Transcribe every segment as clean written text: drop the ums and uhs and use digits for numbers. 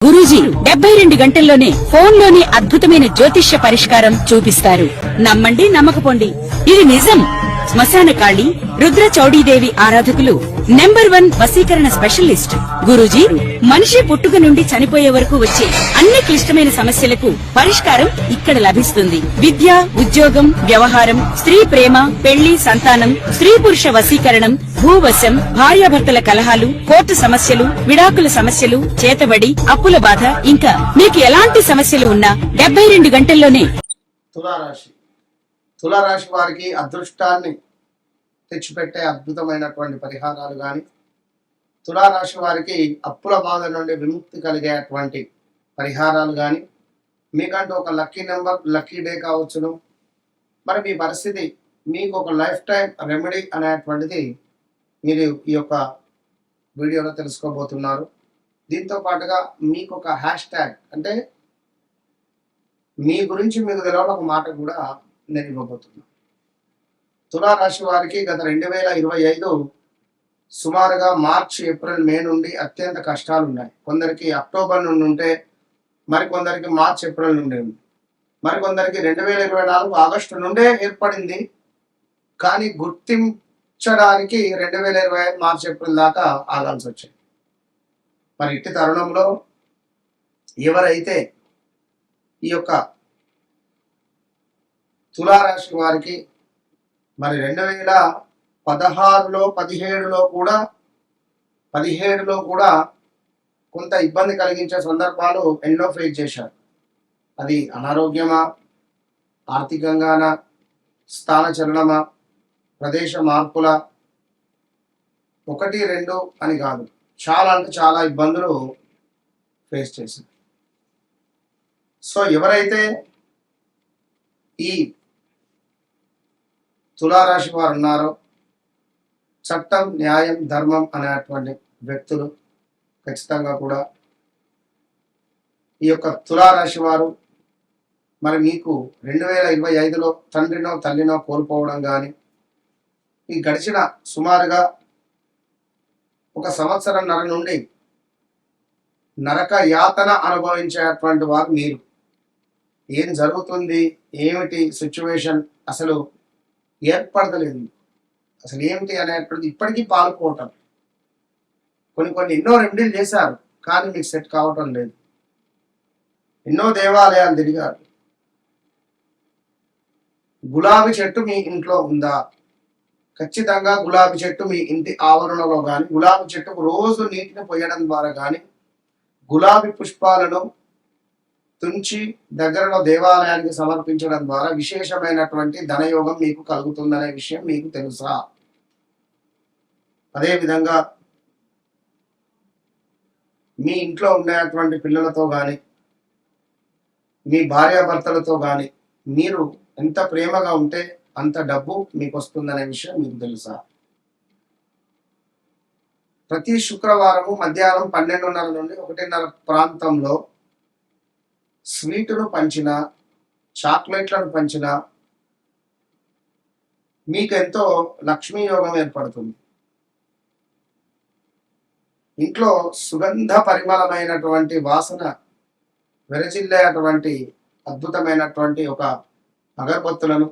గురూజీ 72 గంటల్లోనే ఫోన్లోని అద్భుతమైన జ్యోతిష్య పరిష్కారం చూపిస్తారు. నమ్మండి, నమ్మకపోండి, ఇది నిజం. శ్మశాన కాళి రుద్ర చౌడీదేవి ఆరాధకులు నంబర్ 1 వశీకరణ స్పెషలిస్ట్ గురూజీ. మనిషి పుట్టుక నుండి చనిపోయే వరకు వచ్చే అన్ని క్లిష్టమైన సమస్యలకు పరిష్కారం ఇక్కడ లభిస్తుంది. విద్య, ఉద్యోగం, వ్యవహారం, స్త్రీ ప్రేమ, పెళ్లి, సంతానం, స్త్రీ పురుష వశీకరణం, భూవశం, భార్యాభర్తల కలహాలు, కోర్టు సమస్యలు, విడాకుల సమస్యలు, చేతబడి, అప్పుల బాధ, ఇంకా మీకు ఎలాంటి సమస్యలు ఉన్నా 72 గంటల్లోనే. తులారాశి వారికి అదృష్టాన్ని తెచ్చిపెట్టే అద్భుతమైనటువంటి పరిహారాలు కానీ, తులారాశి వారికి అప్పుల బాధ నుండి విముక్తి కలిగేటువంటి పరిహారాలు కానీ, మీకంటూ ఒక లక్కీ నెంబర్, లక్కీ డే కావచ్చును. మరి మీ పరిస్థితి, మీకు ఒక లైఫ్ టైం రెమెడీ అనేటువంటిది మీరు ఈ యొక్క వీడియోలో తెలుసుకోబోతున్నారు. దీంతో పాటుగా మీకు ఒక హ్యాష్ ట్యాగ్, అంటే మీ గురించి మీకు తెలియని ఒక మాట కూడా నేను ఇవ్వబోతున్నాను. తులారాశి వారికి గత 2025 సుమారుగా మార్చి, ఏప్రిల్, మే నుండి అత్యంత కష్టాలు ఉన్నాయి. కొందరికి అక్టోబర్ నుండి ఉంటే, మరికొందరికి మార్చి, ఏప్రిల్ నుండి ఉంది, మరికొందరికి 2024 ఆగస్టు నుండే ఏర్పడింది. కానీ గుర్తించడానికి 2025 మార్చి, ఏప్రిల్ దాకా ఆగాల్సి వచ్చింది. మరి ఇట్టి తరుణంలో ఎవరైతే ఈ యొక్క తులారాశి వారికి మరి 2016లో 17లో కూడా కొంత ఇబ్బంది కలిగించే సందర్భాలు ఎన్నో ఫేస్ చేశారు. అది అనారోగ్యమా, ఆర్థికంగానా, స్థానచలనమా, ప్రదేశ మార్పుల, 1, 2 అని కాదు, చాలా అంటే చాలా ఇబ్బందులు ఫేస్ చేశారు. సో ఎవరైతే ఈ తులారాశి వారు ఉన్నారో, చట్టం, న్యాయం, ధర్మం అనేటువంటి వ్యక్తులు ఖచ్చితంగా కూడా ఈ యొక్క తులారాశి వారు మరి మీకు 2025లో తండ్రినో తల్లినో కోల్పోవడం కానీ, ఈ గడిచిన సుమారుగా 1 సంవత్సరంన్నర నుండి నరక యాతన అనుభవించేటువంటి వారు మీరు. ఏం జరుగుతుంది, ఏమిటి సిచ్యువేషన్ అసలు ఏర్పడతలేదు, అసలు ఏమిటి అనేటువంటిది ఇప్పటికీ పాల్పోవటం. కొన్ని ఎన్నో రెమెడీలు చేశారు, కానీ మీకు సెట్ కావటం లేదు. ఎన్నో దేవాలయాలు తిరిగారు. గులాబీ చెట్టు మీ ఇంట్లో ఉందా? ఖచ్చితంగా గులాబీ చెట్టు మీ ఇంటి ఆవరణలో కానీ, గులాబీ చెట్టుకు రోజు నీటిని పోయడం ద్వారా కానీ, గులాబీ పుష్పాలను తుంచి దగ్గరలో దేవాలయానికి సమర్పించడం ద్వారా విశేషమైనటువంటి ధనయోగం మీకు కలుగుతుందనే విషయం మీకు తెలుసా? అదేవిధంగా మీ ఇంట్లో ఉండేటువంటి పిల్లలతో కానీ, మీ భార్యాభర్తలతో కానీ మీరు ఎంత ప్రేమగా ఉంటే అంత డబ్బు మీకు వస్తుందనే విషయం మీకు తెలుసా? ప్రతి శుక్రవారము మధ్యాహ్నం 12:30 నుండి 1:30 ప్రాంతంలో స్వీటును పంచిన, చాక్లెట్లను పంచిన మీకెంతో లక్ష్మీ యోగం ఏర్పడుతుంది. ఇంట్లో సుగంధ పరిమళమైనటువంటి వాసన వెరజిల్లేటువంటి అద్భుతమైనటువంటి ఒక అగరబత్తులను,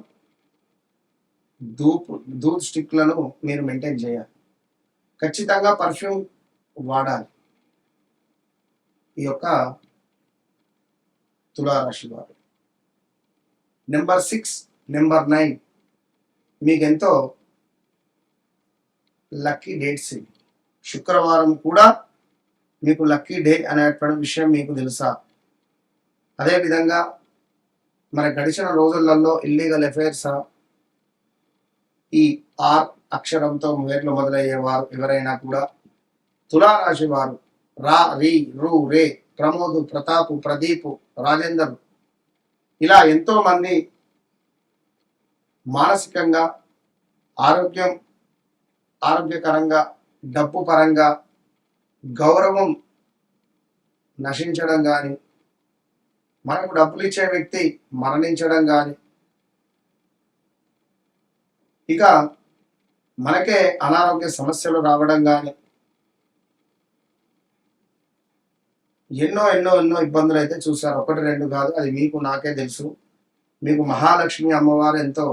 ధూప్ స్టిక్లను మీరు మెయింటైన్ చేయాలి. ఖచ్చితంగా పర్ఫ్యూమ్ వాడాలి ఈ యొక్క తులారాశి వారు. నెంబర్ 6, నెంబర్ 9 మీకెంతో లక్కీ డేట్స్. శుక్రవారం కూడా మీకు లక్కీ డే అనేటువంటి విషయం మీకు తెలుసా? అదేవిధంగా మన గడిచిన రోజులలో ఇల్లీగల్ అఫైర్స్, ఈ ఆర్ అక్షరంతో పేర్లు మొదలయ్యేవారు ఎవరైనా కూడా తులారాశి వారు, రా, రి, రు, రే, ప్రమోద్, ప్రతాప్, ప్రదీప్, రాజేందర్, ఇలా ఎంతో మంది మానసికంగా, ఆరోగ్యకరంగా, డబ్బు పరంగా గౌరవం నశించడం కానీ, మనకు డబ్బులు ఇచ్చే వ్యక్తి మరణించడం కానీ, ఇక మనకే అనారోగ్య సమస్యలు రావడం కానీ, ఎన్నో ఎన్నో ఎన్నో ఇబ్బందులు అయితే చూశారు. ఒకటి రెండు కాదు, అది మీకు నాకే తెలుసు. మీకు మహాలక్ష్మి అమ్మవారు ఎంతో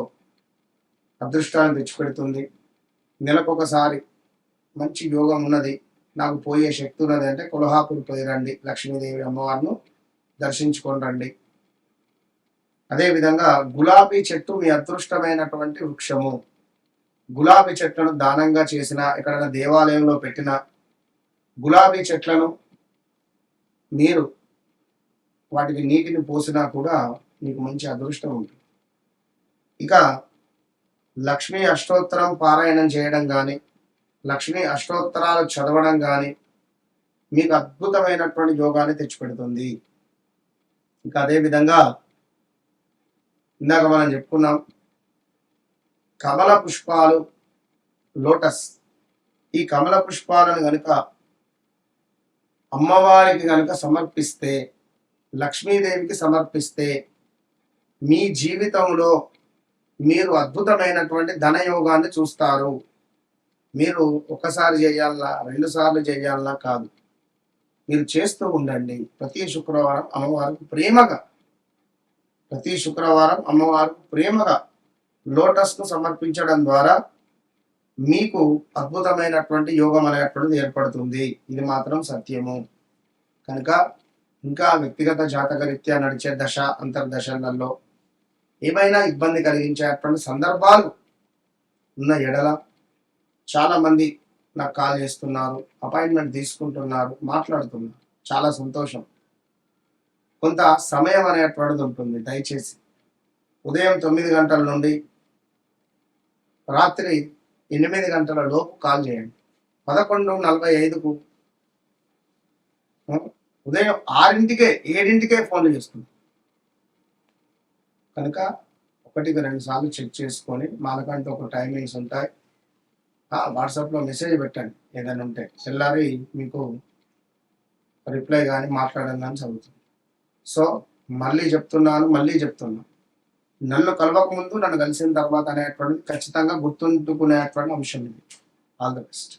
అదృష్టాన్ని తెచ్చిపెడుతుంది. నెలకొకసారి మంచి యోగం ఉన్నది, నాకు పోయే శక్తి ఉన్నది అంటే కొల్హాపూర్ పోయి రండి, లక్ష్మీదేవి అమ్మవారిని దర్శించుకొని రండి. అదేవిధంగా గులాబీ చెట్టు మీ అదృష్టమైనటువంటి వృక్షము. గులాబీ చెట్లను దానంగా చేసిన, ఎక్కడైనా దేవాలయంలో పెట్టిన గులాబీ చెట్లను మీరు వాటికి నీటిని పోసినా కూడా మీకు మంచి అదృష్టం ఉంటుంది. ఇక లక్ష్మీ అష్టోత్తరం పారాయణం చేయడం కానీ, లక్ష్మీ అష్టోత్తరాలు చదవడం కానీ మీకు అద్భుతమైనటువంటి యోగాన్ని తెచ్చిపెడుతుంది. ఇంకా అదేవిధంగా ఇందాక మనం చెప్పుకున్నాం, కమల పుష్పాలు, లోటస్, ఈ కమల పుష్పాలను కనుక అమ్మవారికి కనుక సమర్పిస్తే, లక్ష్మీదేవికి సమర్పిస్తే మీ జీవితంలో మీరు అద్భుతమైనటువంటి ధనయోగాన్ని చూస్తారు. మీరు ఒకసారి చేయాలన్నా, 2 సార్లు చేయాలన్నా కాదు, మీరు చేస్తూ ఉండండి. ప్రతి శుక్రవారం అమ్మవారికి లోటస్ను సమర్పించడం ద్వారా మీకు అద్భుతమైనటువంటి యోగం అనేటువంటిది ఏర్పడుతుంది. ఇది మాత్రం సత్యము. కనుక ఇంకా వ్యక్తిగత జాతకరీత్యా నడిచే దశ అంతర్దశలలో ఏమైనా ఇబ్బంది కలిగించేటువంటి సందర్భాలు ఉన్న ఎడల చాలా మంది నాకు కాల్ చేస్తున్నారు, అపాయింట్మెంట్ తీసుకుంటున్నారు, మాట్లాడుతున్నారు. చాలా సంతోషం. కొంత సమయం అనేటువంటిది ఉంటుంది. దయచేసి ఉదయం 9 గంటల నుండి రాత్రి 8 గంటల లోపు కాల్ చేయండి. 11:45కు ఉదయం 6ంటికే 7ంటికే ఫోన్లు చేస్తుంది. కనుక 1-2 సార్లు చెక్ చేసుకొని, మాకంటే ఒక టైమింగ్స్ ఉంటాయి. వాట్సాప్లో మెసేజ్ పెట్టండి, ఏదైనా ఉంటే తెల్లారి మీకు రిప్లై కానీ మాట్లాడడం కానీ జరుగుతుంది. సో మళ్ళీ చెప్తున్నాను, నన్ను కలవక ముందు నన్ను కలిసిన తర్వాత అనేటువంటిది ఖచ్చితంగా గుర్తుంచుకునేటువంటి అంశం ఇది. All the best.